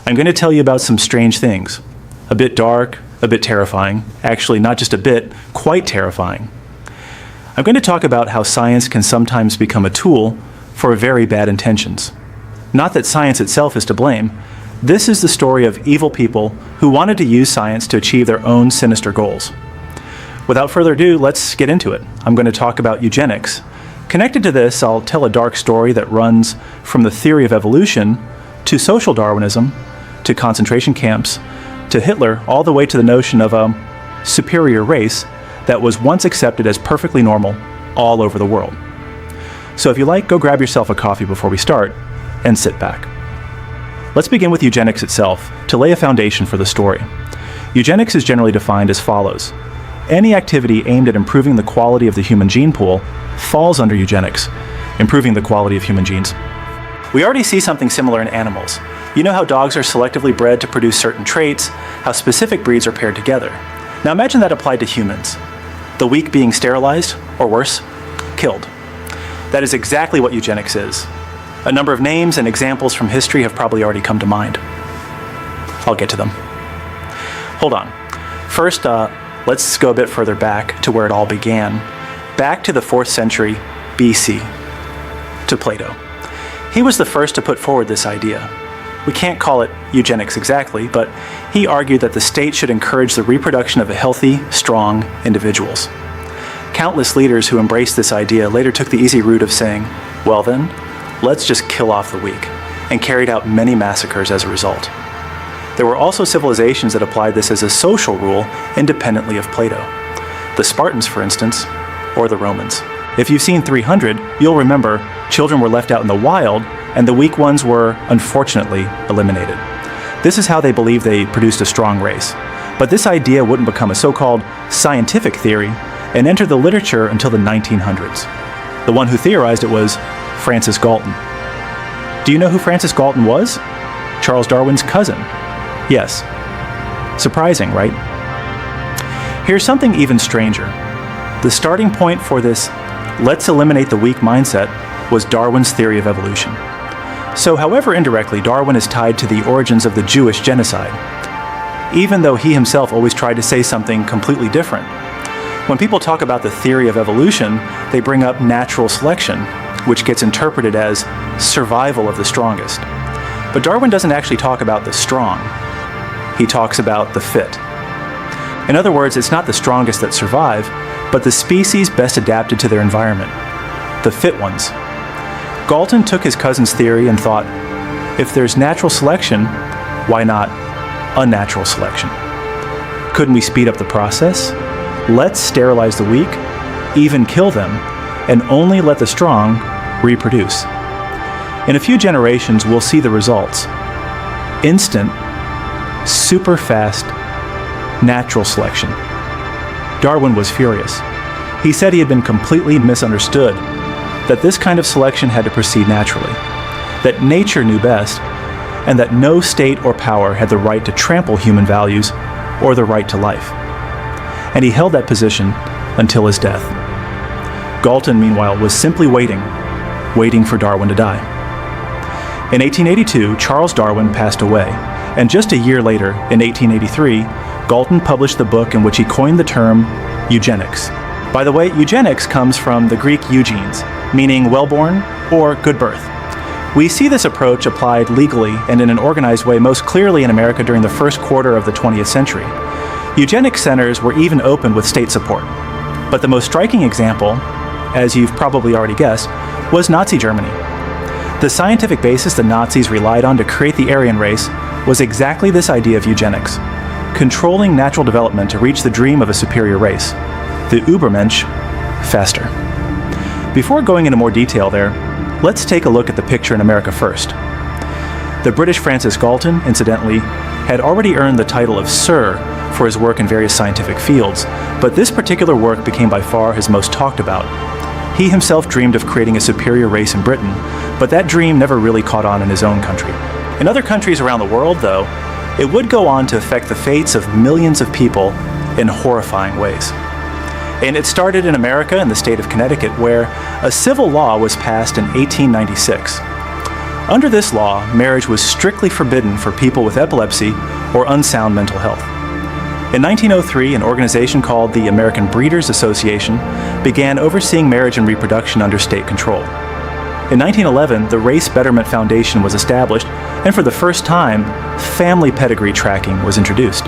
I'm going to tell you about some strange things. A bit dark, a bit terrifying. Actually, not just a bit, quite terrifying. I'm going to talk about how science can sometimes become a tool for very bad intentions. Not that science itself is to blame. This is the story of evil people who wanted to use science to achieve their own sinister goals. Without further ado, let's get into it. I'm going to talk about eugenics. Connected to this, I'll tell a dark story that runs from the theory of evolution to social Darwinism, to concentration camps, to Hitler, all the way to the notion of a superior race that was once accepted as perfectly normal all over the world. So if you like, go grab yourself a coffee before we start and sit back. Let's begin with eugenics itself to lay a foundation for the story. Eugenics is generally defined as follows. Any activity aimed at improving the quality of the human gene pool falls under eugenics, improving the quality of human genes. We already see something similar in animals. You know how dogs are selectively bred to produce certain traits, how specific breeds are paired together. Now imagine that applied to humans. The weak being sterilized, or worse, killed. That is exactly what eugenics is. A number of names and examples from history have probably already come to mind. I'll get to them. Hold on. First, let's go a bit further back to where it all began. Back to the 4th century BC, to Plato. He was the first to put forward this idea. We can't call it eugenics exactly, but he argued that the state should encourage the reproduction of healthy, strong individuals. Countless leaders who embraced this idea later took the easy route of saying, well then, let's just kill off the weak, and carried out many massacres as a result. There were also civilizations that applied this as a social rule independently of Plato. The Spartans, for instance, or the Romans. If you've seen 300, you'll remember children were left out in the wild, and the weak ones were, unfortunately, eliminated. This is how they believed they produced a strong race. But this idea wouldn't become a so-called scientific theory and enter the literature until the 1900s. The one who theorized it was Francis Galton. Do you know who Francis Galton was? Charles Darwin's cousin. Yes. Surprising, right? Here's something even stranger. The starting point for this let's eliminate the weak mindset was Darwin's theory of evolution. So however indirectly, Darwin is tied to the origins of the Jewish genocide, even though he himself always tried to say something completely different. When people talk about the theory of evolution, they bring up natural selection, which gets interpreted as survival of the strongest. But Darwin doesn't actually talk about the strong. He talks about the fit. In other words, it's not the strongest that survive, but the species best adapted to their environment, the fit ones. Galton took his cousin's theory and thought, if there's natural selection, why not unnatural selection? Couldn't we speed up the process? Let's sterilize the weak, even kill them, and only let the strong reproduce. In a few generations, we'll see the results. Instant, super fast, natural selection. Darwin was furious. He said he had been completely misunderstood, that this kind of selection had to proceed naturally, that nature knew best, and that no state or power had the right to trample human values or the right to life. And he held that position until his death. Galton, meanwhile, was simply waiting for Darwin to die. In 1882, Charles Darwin passed away, and just a year later, in 1883, Galton published the book in which he coined the term eugenics. By the way, eugenics comes from the Greek eugenes, meaning well-born or good birth. We see this approach applied legally and in an organized way most clearly in America during the first quarter of the 20th century. Eugenics centers were even opened with state support. But the most striking example, as you've probably already guessed, was Nazi Germany. The scientific basis the Nazis relied on to create the Aryan race was exactly this idea of eugenics, controlling natural development to reach the dream of a superior race, the Übermensch, faster. Before going into more detail there, let's take a look at the picture in America first. The British Francis Galton, incidentally, had already earned the title of Sir for his work in various scientific fields, but this particular work became by far his most talked about. He himself dreamed of creating a superior race in Britain, but that dream never really caught on in his own country. In other countries around the world, though, it would go on to affect the fates of millions of people in horrifying ways. And it started in America in the state of Connecticut, where a civil law was passed in 1896. Under this law, marriage was strictly forbidden for people with epilepsy or unsound mental health. In 1903, an organization called the American Breeders Association began overseeing marriage and reproduction under state control. In 1911, the Race Betterment Foundation was established, and for the first time, family pedigree tracking was introduced.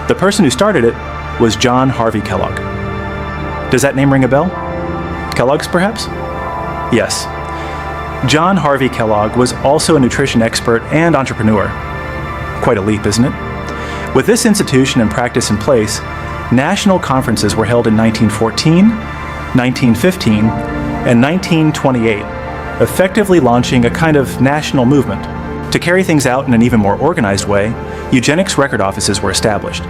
The person who started it was John Harvey Kellogg. Does that name ring a bell? Kellogg's, perhaps? Yes. John Harvey Kellogg was also a nutrition expert and entrepreneur. Quite a leap, isn't it? With this institution and practice in place, national conferences were held in 1914, 1915, and 1928, effectively launching a kind of national movement. To carry things out in an even more organized way, eugenics record offices were established.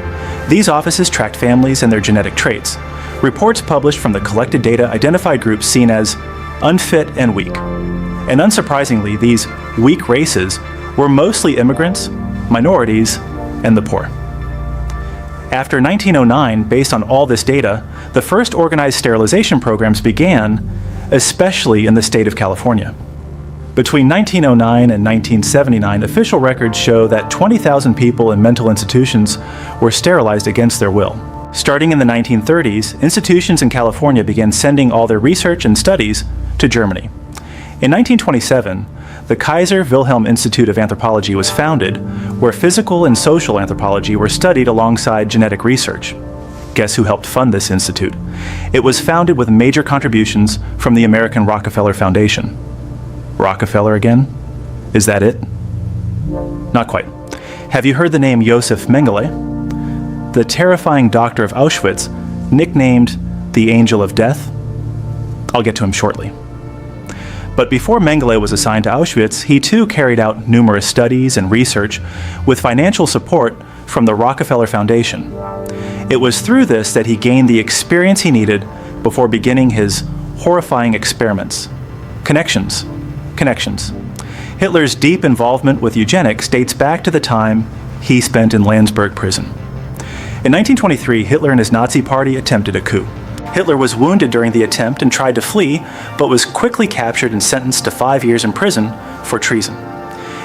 These offices tracked families and their genetic traits. Reports published from the collected data identified groups seen as unfit and weak. And unsurprisingly, these weak races were mostly immigrants, minorities, and the poor. After 1909, based on all this data, the first organized sterilization programs began, especially in the state of California. Between 1909 and 1979, official records show that 20,000 people in mental institutions were sterilized against their will. Starting in the 1930s, institutions in California began sending all their research and studies to Germany. In 1927, the Kaiser Wilhelm Institute of Anthropology was founded, where physical and social anthropology were studied alongside genetic research. Guess who helped fund this institute? It was founded with major contributions from the American Rockefeller Foundation. Rockefeller again? Is that it? Not quite. Have you heard the name Josef Mengele? The terrifying doctor of Auschwitz, nicknamed the Angel of Death? I'll get to him shortly. But before Mengele was assigned to Auschwitz, he too carried out numerous studies and research with financial support from the Rockefeller Foundation. It was through this that he gained the experience he needed before beginning his horrifying experiments. Connections. Hitler's deep involvement with eugenics dates back to the time he spent in Landsberg prison. In 1923, Hitler and his Nazi party attempted a coup. Hitler was wounded during the attempt and tried to flee, but was quickly captured and sentenced to 5 years in prison for treason.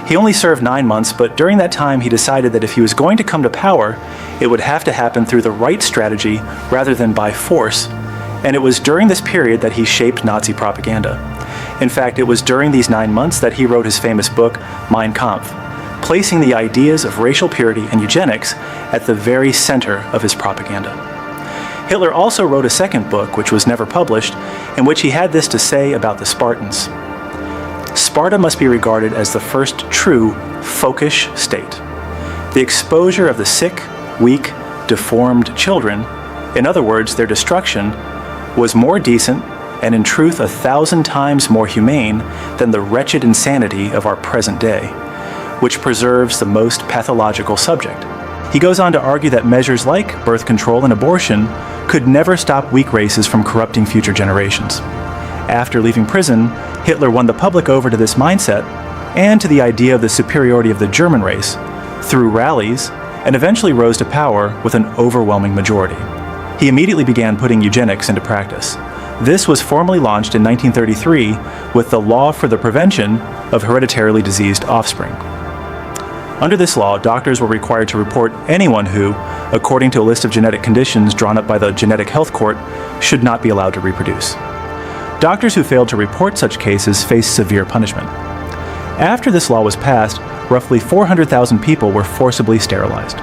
He only served 9 months, but during that time he decided that if he was going to come to power, it would have to happen through the right strategy rather than by force, and it was during this period that he shaped Nazi propaganda. In fact, it was during these 9 months that he wrote his famous book, Mein Kampf, placing the ideas of racial purity and eugenics at the very center of his propaganda. Hitler also wrote a second book, which was never published, in which he had this to say about the Spartans. Sparta must be regarded as the first true folkish state. The exposure of the sick, weak, deformed children, in other words, their destruction, was more decent and in truth 1,000 times more humane than the wretched insanity of our present day, which preserves the most pathological subject. He goes on to argue that measures like birth control and abortion could never stop weak races from corrupting future generations. After leaving prison, Hitler won the public over to this mindset and to the idea of the superiority of the German race through rallies, and eventually rose to power with an overwhelming majority. He immediately began putting eugenics into practice. This was formally launched in 1933 with the Law for the Prevention of Hereditarily Diseased Offspring. Under this law, doctors were required to report anyone who, according to a list of genetic conditions drawn up by the Genetic Health Court, should not be allowed to reproduce. Doctors who failed to report such cases faced severe punishment. After this law was passed, roughly 400,000 people were forcibly sterilized.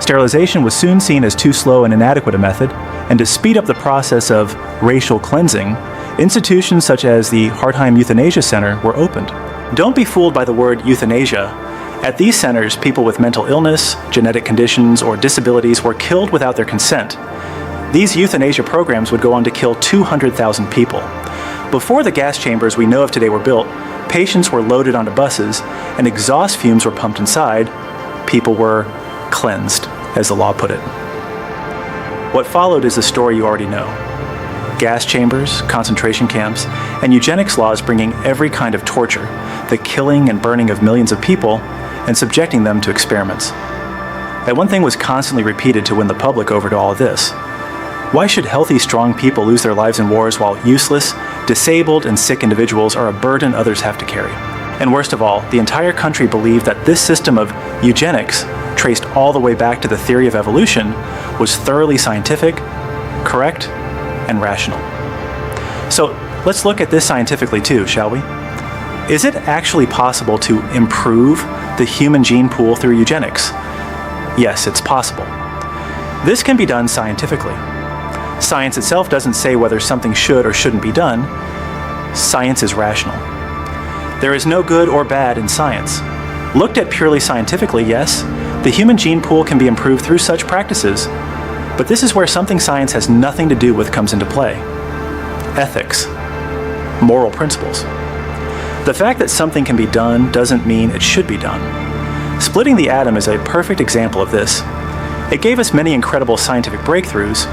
Sterilization was soon seen as too slow and inadequate a method, and to speed up the process of racial cleansing, institutions such as the Hartheim Euthanasia Center were opened. Don't be fooled by the word euthanasia. At these centers, people with mental illness, genetic conditions, or disabilities were killed without their consent. These euthanasia programs would go on to kill 200,000 people. Before the gas chambers we know of today were built, patients were loaded onto buses, and exhaust fumes were pumped inside. People were cleansed, as the law put it. What followed is the story you already know. Gas chambers, concentration camps, and eugenics laws bringing every kind of torture, the killing and burning of millions of people, and subjecting them to experiments. And one thing was constantly repeated to win the public over to all of this. Why should healthy, strong people lose their lives in wars while useless, disabled, and sick individuals are a burden others have to carry? And worst of all, the entire country believed that this system of eugenics, traced all the way back to the theory of evolution, was thoroughly scientific, correct, and rational. So let's look at this scientifically too, shall we? Is it actually possible to improve the human gene pool through eugenics? Yes, it's possible. This can be done scientifically. Science itself doesn't say whether something should or shouldn't be done. Science is rational. There is no good or bad in science. Looked at purely scientifically, yes, the human gene pool can be improved through such practices, but this is where something science has nothing to do with comes into play. Ethics. Moral principles. The fact that something can be done doesn't mean it should be done. Splitting the atom is a perfect example of this. It gave us many incredible scientific breakthroughs,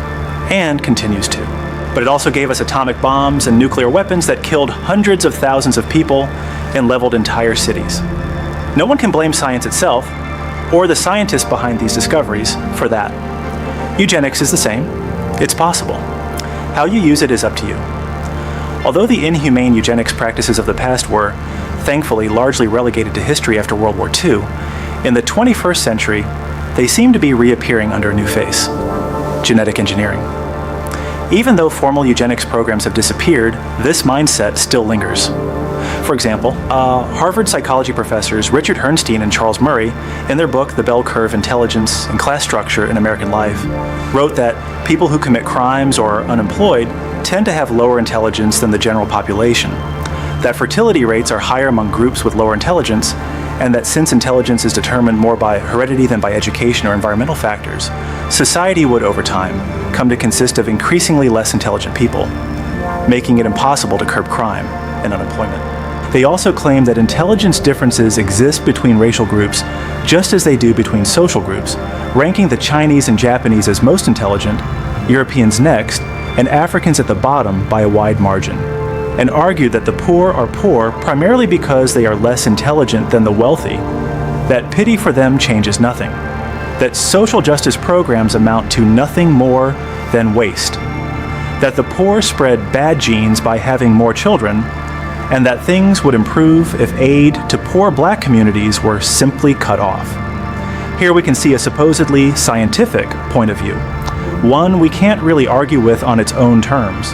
and continues to. But it also gave us atomic bombs and nuclear weapons that killed hundreds of thousands of people and leveled entire cities. No one can blame science itself, or the scientists behind these discoveries, for that. Eugenics is the same. It's possible. How you use it is up to you. Although the inhumane eugenics practices of the past were, thankfully, largely relegated to history after World War II, in the 21st century, they seem to be reappearing under a new face: genetic engineering. Even though formal eugenics programs have disappeared, this mindset still lingers. For example, Harvard psychology professors Richard Herrnstein and Charles Murray, in their book The Bell Curve: Intelligence and Class Structure in American Life, wrote that people who commit crimes or are unemployed tend to have lower intelligence than the general population, that fertility rates are higher among groups with lower intelligence, and that since intelligence is determined more by heredity than by education or environmental factors, society would, over time, come to consist of increasingly less intelligent people, making it impossible to curb crime and unemployment. They also claim that intelligence differences exist between racial groups just as they do between social groups, ranking the Chinese and Japanese as most intelligent, Europeans next, and Africans at the bottom by a wide margin, and argued that the poor are poor primarily because they are less intelligent than the wealthy, that pity for them changes nothing, that social justice programs amount to nothing more than waste, that the poor spread bad genes by having more children, and that things would improve if aid to poor black communities were simply cut off. Here we can see a supposedly scientific point of view, one we can't really argue with on its own terms.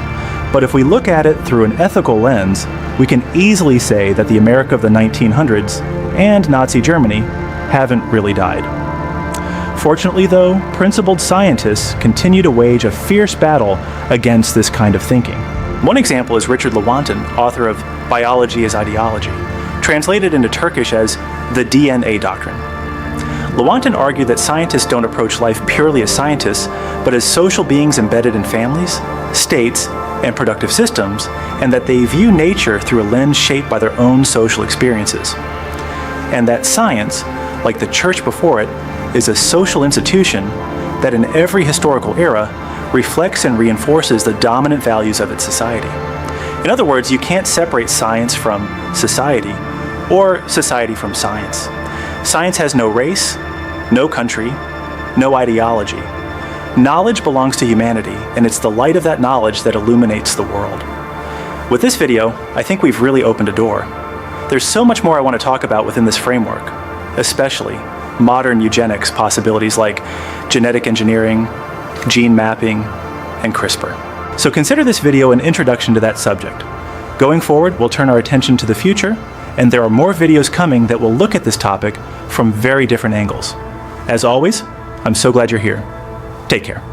But if we look at it through an ethical lens, we can easily say that the America of the 1900s and Nazi Germany haven't really died. Fortunately, though, principled scientists continue to wage a fierce battle against this kind of thinking. One example is Richard Lewontin, author of Biology as Ideology, translated into Turkish as the DNA Doctrine. Lewontin argued that scientists don't approach life purely as scientists, but as social beings embedded in families, states, and productive systems, and that they view nature through a lens shaped by their own social experiences. And that science, like the church before it, is a social institution that in every historical era reflects and reinforces the dominant values of its society. In other words, you can't separate science from society, or society from science. Science has no race, no country, no ideology. Knowledge belongs to humanity, and it's the light of that knowledge that illuminates the world. With this video, I think we've really opened a door. There's so much more I want to talk about within this framework, especially modern eugenics possibilities like genetic engineering, gene mapping, and CRISPR. So consider this video an introduction to that subject. Going forward, we'll turn our attention to the future, and there are more videos coming that will look at this topic from very different angles. As always, I'm so glad you're here. Take care.